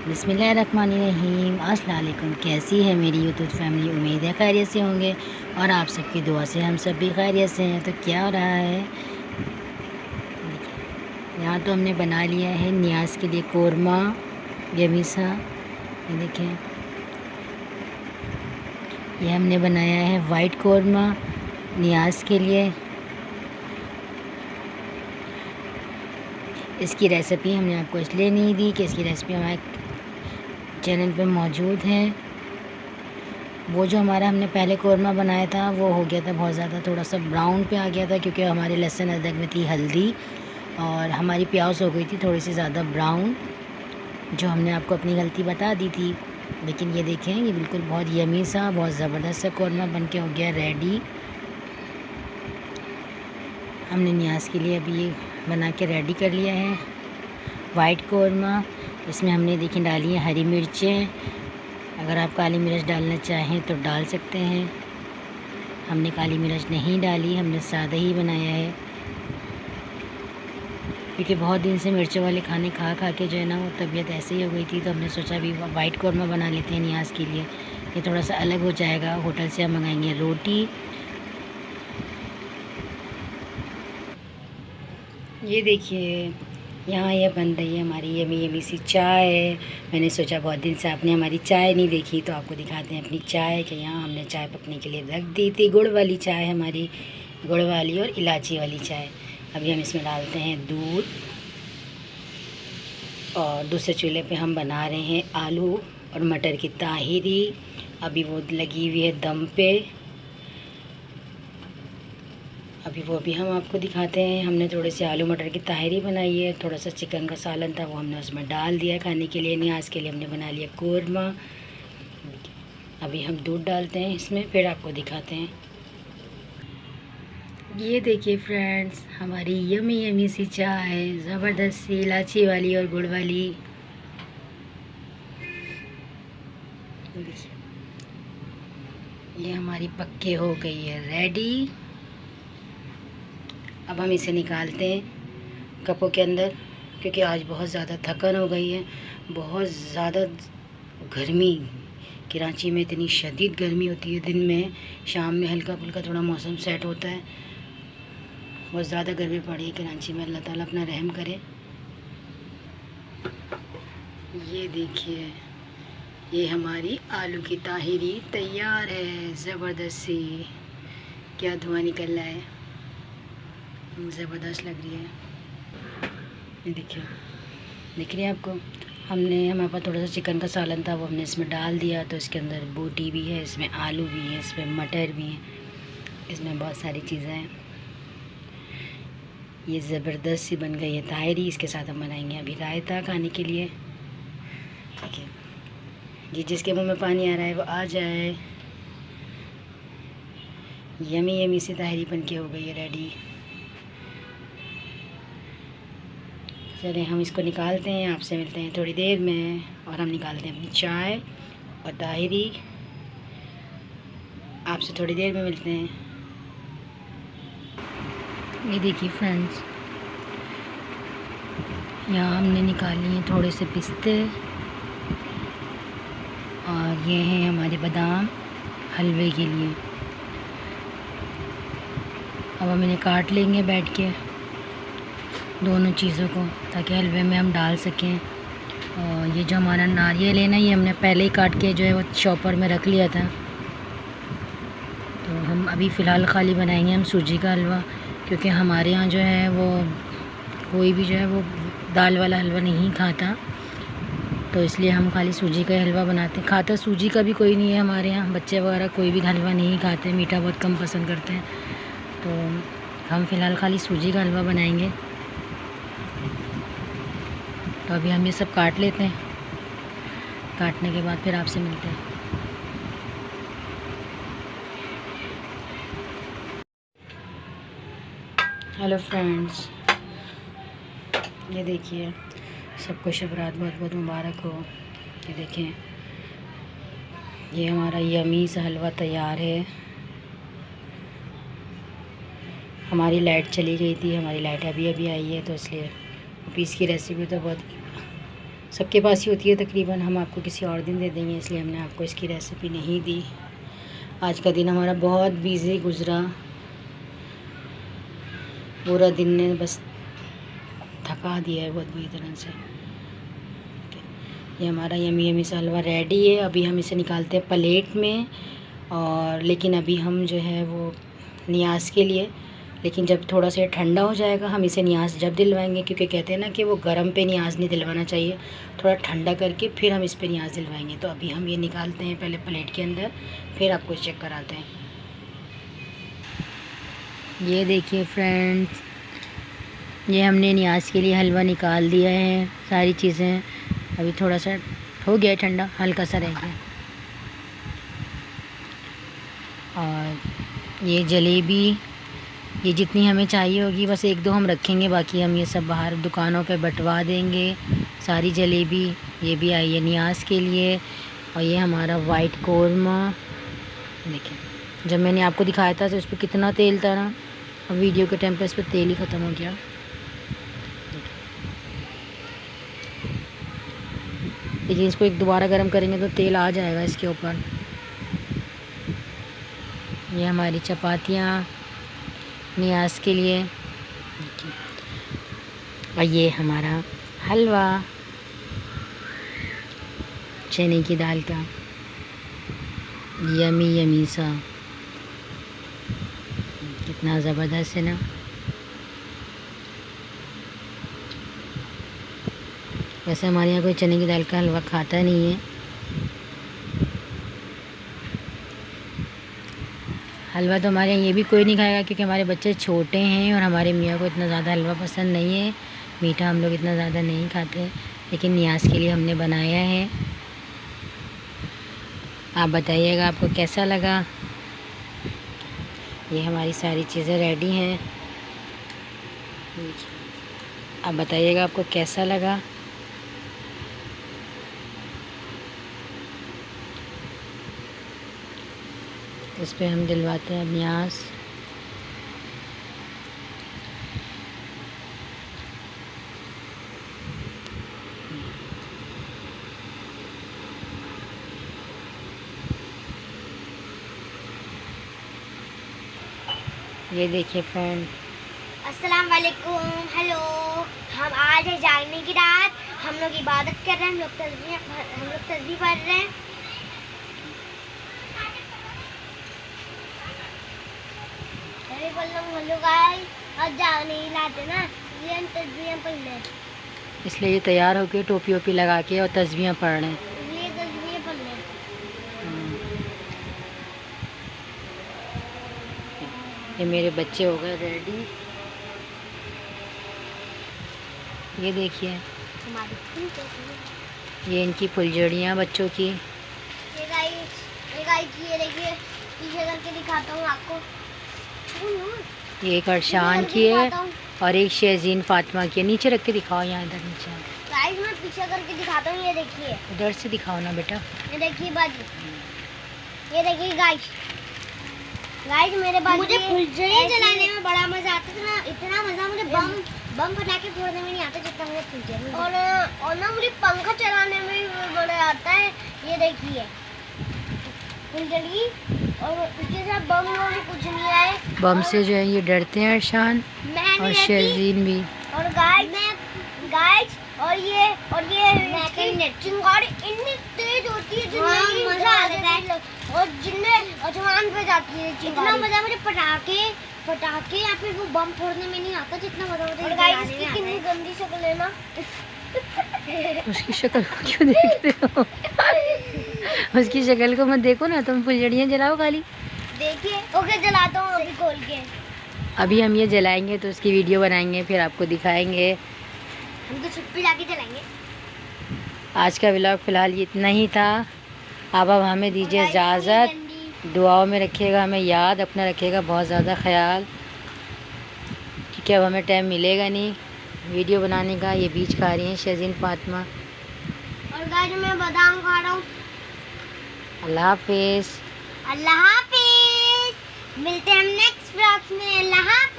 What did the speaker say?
बिस्मिल्लाहिर्रहमानिर्रहीम। अस्सलाम वालेकुम। कैसी है मेरी यूट्यूब फैमिली? उम्मीद है खैरियत से होंगे और आप सबकी दुआ से हम सब भी खैरियत से हैं। तो क्या हो रहा है, यहाँ तो हमने बना लिया है नियाज़ के लिए कोरमा यमी सा। ये देखें, ये हमने बनाया है वाइट कोरमा नियाज़ के लिए। इसकी रेसिपी हमने आपको इसलिए नहीं दी कि इसकी रेसिपी हमारे चैनल पे मौजूद है। वो जो हमारा हमने पहले कोरमा बनाया था वो हो गया था बहुत ज़्यादा, थोड़ा सा ब्राउन पे आ गया था, क्योंकि हमारे लहसुन अदरक में थी हल्दी और हमारी प्याज हो गई थी थोड़ी सी ज़्यादा ब्राउन, जो हमने आपको अपनी गलती बता दी थी। लेकिन ये देखें, ये बिल्कुल बहुत यमी सा, बहुत ज़बरदस्त सा कोरमा बन के हो गया रेडी। हमने नियाज़ के लिए अभी ये बना के रेडी कर लिया है वाइट कोरमा। इसमें हमने देखिए डाली है हरी मिर्चें। अगर आप काली मिर्च डालना चाहें तो डाल सकते हैं। हमने काली मिर्च नहीं डाली, हमने सादा ही बनाया है, क्योंकि बहुत दिन से मिर्चों वाले खाने खा खा के जो है ना वो तबीयत ऐसे ही हो गई थी। तो हमने सोचा अभी वाइट कोरमा बना लेते हैं नियाज़ के लिए। ये थोड़ा सा अलग हो जाएगा। होटल से हम मंगाएंगे रोटी। ये देखिए, यहाँ ये बन रही है हमारी यमी यमी सी चाय। मैंने सोचा बहुत दिन से आपने हमारी चाय नहीं देखी, तो आपको दिखाते हैं अपनी चाय। कि यहाँ हमने चाय पकने के लिए रख दी थी। गुड़ वाली चाय हमारी, गुड़ वाली और इलायची वाली चाय। अभी हम इसमें डालते हैं दूध और दूसरे चूल्हे पे हम बना रहे हैं आलू और मटर की ताहिरी। अभी वो लगी हुई है दम पे। अभी वो भी हम आपको दिखाते हैं। हमने थोड़े से आलू मटर की ताहिरी बनाई है, थोड़ा सा चिकन का सालन था वो हमने उसमें डाल दिया खाने के लिए। नियाज़ के लिए हमने बना लिया कोरमा। अभी हम दूध डालते हैं इसमें, फिर आपको दिखाते हैं। ये देखिए फ्रेंड्स, हमारी यमी यमी सी चाय, ज़बरदस्त सी इलायची वाली और गुड़ वाली। ये हमारी पक्के हो गई है रेडी। अब हम इसे निकालते हैं कपों के अंदर, क्योंकि आज बहुत ज़्यादा थकन हो गई है। बहुत ज़्यादा गर्मी, कराची में इतनी शदीद गर्मी होती है। दिन में, शाम में हल्का फुल्का थोड़ा मौसम सेट होता है। बहुत ज़्यादा गर्मी पड़ी है कराची में। अल्लाह ताला अपना रहम करे। ये देखिए, ये हमारी आलू की ताहिरी तैयार है। ज़बरदस्त सी, क्या धुआं निकल रहा है, ज़बरदस्त लग रही है। ये देखिए, दिख रही है आपको? हमारे पास थोड़ा सा चिकन का सालन था वो हमने इसमें डाल दिया। तो इसके अंदर बोटी भी है, इसमें आलू भी है, इसमें मटर भी है, इसमें बहुत सारी चीज़ें हैं। ये ज़बरदस्त सी बन गई है ताहिरी। इसके साथ हम बनाएंगे अभी रायता खाने के लिए। देखिए जी, जिसके मुंह में पानी आ रहा है वो आ जाए। यमी यमी सी ताहिरी बन के हो गई है रेडी। चलिए हम इसको निकालते हैं, आपसे मिलते हैं थोड़ी देर में। और हम निकालते हैं अपनी चाय और ताहिरी। आपसे थोड़ी देर में मिलते हैं। ये देखिए फ्रेंड्स, यहाँ हमने निकाली हैं थोड़े से पिस्ते और ये हैं हमारे बादाम हलवे के लिए। अब हम इन्हें काट लेंगे बैठ के, दोनों चीज़ों को, ताकि हलवे में हम डाल सकें। और ये जो हमारा नारियल है ना, ये हमने पहले ही काट के जो है वो चॉपर में रख लिया था। तो हम अभी फ़िलहाल खाली बनाएंगे हम सूजी का हलवा, क्योंकि हमारे यहाँ जो है वो कोई भी जो है वो दाल वाला हलवा नहीं खाता। तो इसलिए हम खाली सूजी का हलवा बनाते हैं। खाता सूजी का भी कोई नहीं है हमारे यहाँ। बच्चे वगैरह कोई भी हलवा नहीं खाते, मीठा बहुत कम पसंद करते हैं। तो हम फ़िलहाल खाली सूजी का हलवा बनाएंगे। तो अभी हम ये सब काट लेते हैं, काटने के बाद फिर आपसे मिलते हैं। हेलो फ्रेंड्स, ये देखिए, सबको शब रात बहुत बहुत मुबारक हो। ये देखें, ये हमारा यमी सा हलवा तैयार है। हमारी लाइट चली गई थी, हमारी लाइट अभी अभी आई है, तो इसलिए पीस की रेसिपी तो बहुत सबके पास ही होती है तकरीबन, हम आपको किसी और दिन दे देंगे, इसलिए हमने आपको इसकी रेसिपी नहीं दी। आज का दिन हमारा बहुत बिज़ी गुज़रा, पूरा दिन ने बस थका दिया है बहुत बुरी तरह से। ये हमारा यमी यमी सा हलवा रेडी है। अभी हम इसे निकालते हैं प्लेट में, और लेकिन अभी हम जो है वो नियाज़ के लिए, लेकिन जब थोड़ा सा ठंडा हो जाएगा हम इसे नियाज़ जब दिलवाएंगे, क्योंकि कहते हैं ना कि वो गरम पे नियाज़ नहीं दिलवाना चाहिए, थोड़ा ठंडा करके फिर हम इस पे नियाज़ दिलवाएंगे। तो अभी हम ये निकालते हैं पहले प्लेट के अंदर, फिर आपको चेक कराते हैं। ये देखिए फ्रेंड्स, ये हमने नियाज़ के लिए हलवा निकाल दिया है, सारी चीज़ें। अभी थोड़ा सा हो गया ठंडा, हल्का सा रह गया। और ये जलेबी, ये जितनी हमें चाहिए होगी बस एक दो हम रखेंगे, बाकी हम ये सब बाहर दुकानों पे बंटवा देंगे। सारी जलेबी ये भी आई है नियाज़ के लिए। और ये हमारा वाइट कोरमा, देखिए जब मैंने आपको दिखाया था तो उस पर कितना तेल था ना, और वीडियो के टाइम पे इस पर तेल ही ख़त्म हो गया। लेकिन इसको एक दोबारा गर्म करेंगे तो तेल आ जाएगा इसके ऊपर। ये हमारी चपातियाँ नियाज़ के लिए, और ये हमारा हलवा चने की दाल का, यमी यमी सा, कितना ज़बरदस्त है ना। वैसे हमारे यहाँ कोई चने की दाल का हलवा खाता नहीं है। हलवा तो हमारे यहाँ ये भी कोई नहीं खाएगा, क्योंकि हमारे बच्चे छोटे हैं और हमारे मियाँ को इतना ज़्यादा हलवा पसंद नहीं है। मीठा हम लोग इतना ज़्यादा नहीं खाते, लेकिन नियाज़ के लिए हमने बनाया है। आप बताइएगा आपको कैसा लगा। ये हमारी सारी चीज़ें रेडी हैं, आप बताइएगा आपको कैसा लगा। इस पे हम दिलवाते हैं नियाज़। ये देखिए फ्रेंड, अस्सलाम वालेकुम, हेलो। हम आज है जागने की रात, हम लोग इबादत कर रहे हैं, हम लोग तस्बीह पढ़ रहे हैं। हेलो गाइस, आज जागने की रात है ना, ये हम तस्बीह पढ़ रहे हैं, इसलिए ये तैयार होके टोपी वोपी लगा के और तस्बीह पढ़ रहे हैं, इसलिए तस्बीह पढ़ रहे हैं। ये मेरे बच्चे हो गए रेडी। ये देखिए ये इनकी फुलझड़ियाँ बच्चों की। ये गाइस ये देखिए, पीछे करके दिखाता हूँ आपको। ये एक अरशान की है और एक शेजीन फातिमा की है। नीचे रख के दिखाओ, यहाँ इधर नीचे। गाइस मैं पीछे करके दिखाता हूँ, ये देखिए। उधर से दिखाओ ना बेटा। ये देखिए बाजी, ये देखिए गाइस मेरे पास मुझे फुलझड़ियाँ जलाने में बड़ा मजा आता था ना, इतना मजा मुझे बम फटाके फोड़ने में नहीं आता जितना मुझे फुलझड़ी। और ना मुझे पंखा चलाने में भी बड़ा आता है। ये देखिए फुलझड़ी, और उसके साथ बम में कुछ नहीं आए। बम से जो है ये डरते हैं अरशान और शेजीन भी। और गाइस और ये चिंगारी इतनी तेज होती है जिनमें मजा आ जाता है, और जिनमें आसमान पे जाती है इतना मजा मुझे पटाखे या फिर वो बम फोड़ने में नहीं आता जितना मजा मुझे। और गाइस इसकी कितनी गंदी शक्ल है ना। उसकी शक्ल को क्यों देख रहे हो? उसकी शक्ल को मत देखो ना, तुम फुलझड़ियाँ जलाओ खाली। देखिए ओके, जलाता हूँ अभी खोल के। अभी हम ये जलाएंगे तो उसकी वीडियो बनाएंगे, फिर आपको दिखाएंगे। हम तो छुट्टी लाके जलाएंगे। आज का व्लॉग फ़िलहाल ये इतना ही था। अब हमें दीजिए इजाज़त। दुआओं में रखिएगा हमें याद, अपना रखिएगा बहुत ज़्यादा ख्याल, क्योंकि अब हमें टाइम मिलेगा नहीं वीडियो बनाने का। ये बीज खा रही हैं शेजीन फातिमा। और गाइस मैं बादाम खा रहा हूँ। अल्लाह हाफिज़। अल्लाह हाफिज़, मिलते हैं हम नेक्स्ट व्लॉग में। अल्लाह हाफिज़।